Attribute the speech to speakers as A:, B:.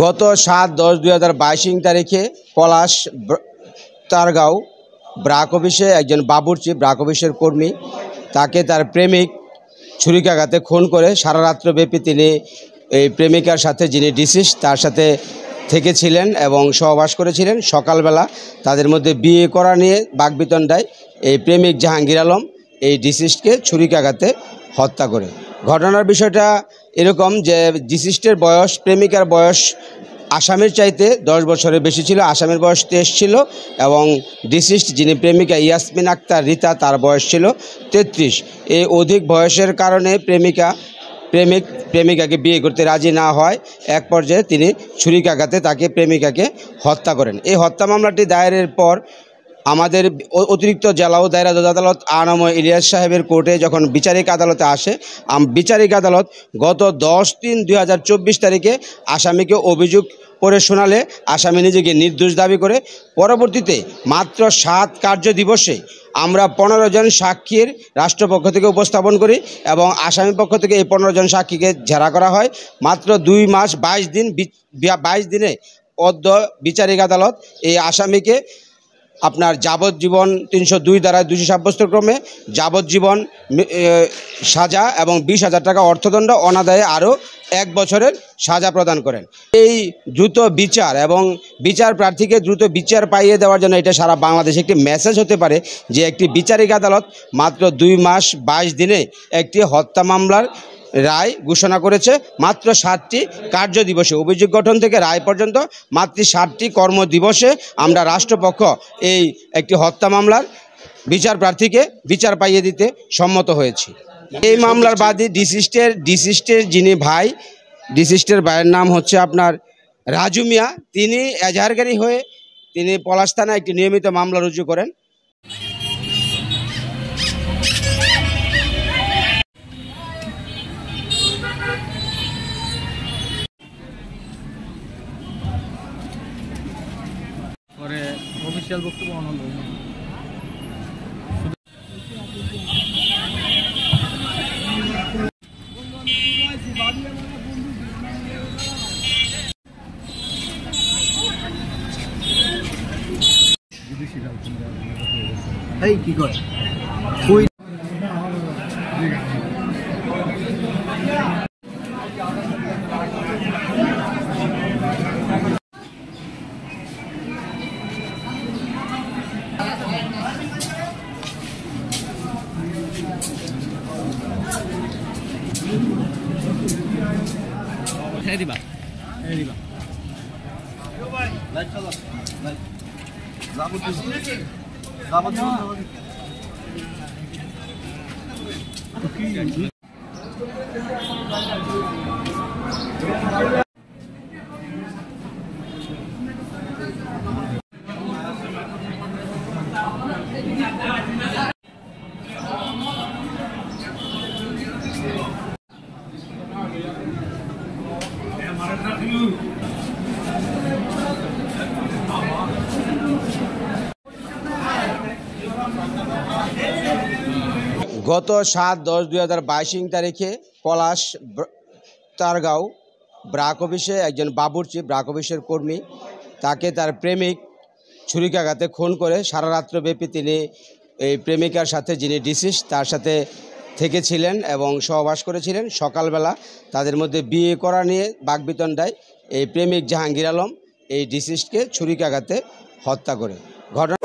A: গত ৭-১০-২০২২ তারিখে পলাশ তারগাঁও ব্রাক অফিসে একজন বাবুর্চি ব্রাক অফিসের কর্মী তাকে তার প্রেমিক ছুরিকাঘাতে খুন করে সারা রাত্রব্যাপী তিনি এই প্রেমিকার সাথে যিনি ডিসিজ তার সাথে থেকেছিলেন এবং সহবাস করেছিলেন। সকালবেলা তাদের মধ্যে বিয়ে করা নিয়ে বাকবিতণ্ডায় এই প্রেমিক জাহাঙ্গীর আলম এই ডিসিজকে ছুরিকাঘাতে হত্যা করে। ঘটনার বিষয়টা এরকম যে ডিসিজের বয়স, প্রেমিকার বয়স আসামির চাইতে 10 বছরের বেশি ছিল। আসামির বয়স 23 ছিল এবং ডিসিজ যিনি প্রেমিকা ইয়াসমিন আক্তার রীতা তার বয়স ছিল 33। এই অধিক বয়সের কারণে প্রেমিকাকে বিয়ে করতে রাজি না হয় এক পর্যায়ে তিনি ছুরিকাঘাতে তাকে প্রেমিকাকে হত্যা করেন। এই হত্যা মামলাটি দায়েরের পর আমাদের অতিরিক্ত জেলা ও দায়রা জজ আদালত আনম ইলিয়াস সাহেবের কোর্টে যখন বিচারিক আদালতে আসে, বিচারিক আদালত গত 10-3-2024 তারিখে আসামিকে অভিযোগ করে শোনালে আসামি নিজেকে নির্দোষ দাবি করে। পরবর্তীতে মাত্র 7 কার্য দিবসে আমরা 15 জন সাক্ষীর রাষ্ট্রপক্ষ থেকে উপস্থাপন করি এবং আসামি পক্ষ থেকে এই 15 জন সাক্ষীকে জেরা করা হয়। মাত্র 2 মাস 22 দিনে অদ্য বিচারিক আদালত এই আসামিকে আপনার যাবজ্জীবন 302 ধারায় দোষী সাব্যস্ত ক্রমে যাবজ্জীবন সাজা এবং 20,000 টাকা অর্থদণ্ড, অনাদায়ে আরও 1 বছরের সাজা প্রদান করেন। এই দ্রুত বিচার এবং বিচার প্রার্থীকে দ্রুত বিচার পাইয়ে দেওয়ার জন্য এটা সারা বাংলাদেশে একটি মেসেজ হতে পারে যে একটি বিচারিক আদালত মাত্র 2 মাস 22 দিনে একটি হত্যা মামলার রায় ঘোষণা করেছে। মাত্র 7টি কার্য দিবসে, অভিযোগ গঠন থেকে রায় পর্যন্ত মাত্র 7টি কর্মদিবসে আমরা রাষ্ট্রপক্ষ এই একটি হত্যা মামলার বিচার প্রার্থীকে বিচার পাইয়ে দিতে সম্মত হয়েছি। এই মামলার বাদী ডিসিস্টের যিনি ভাই, ডিসিস্টের ভাইয়ের নাম হচ্ছে আপনার রাজু মিয়া। তিনি এজাহারকারী হয়ে তিনি পলাশ থানায় একটি নিয়মিত মামলা রুজু করেন।
B: পরে অফিসিয়াল বক্তব্য অনন্ত কি করে দিবা
A: গত ৭-১০-২০২২ তারিখে পলাশ তারগাঁও ব্রাক অফিসে একজন বাবুর্চি ব্রাক অফিসের কর্মী তাকে তার প্রেমিক ছুরিকাঘাতে খুন করে সারা রাত্রব্যাপী তিনি এই প্রেমিকার সাথে যিনি ডিসিজ তার সাথে থেকেছিলেন এবং সহবাস করেছিলেন। সকালবেলা তাদের মধ্যে বিয়ে করা নিয়ে বাকবিতণ্ডায় এই প্রেমিক জাহাঙ্গীর আলম এই ডিসিজকে ছুরিকাঘাতে হত্যা করে। ঘটনা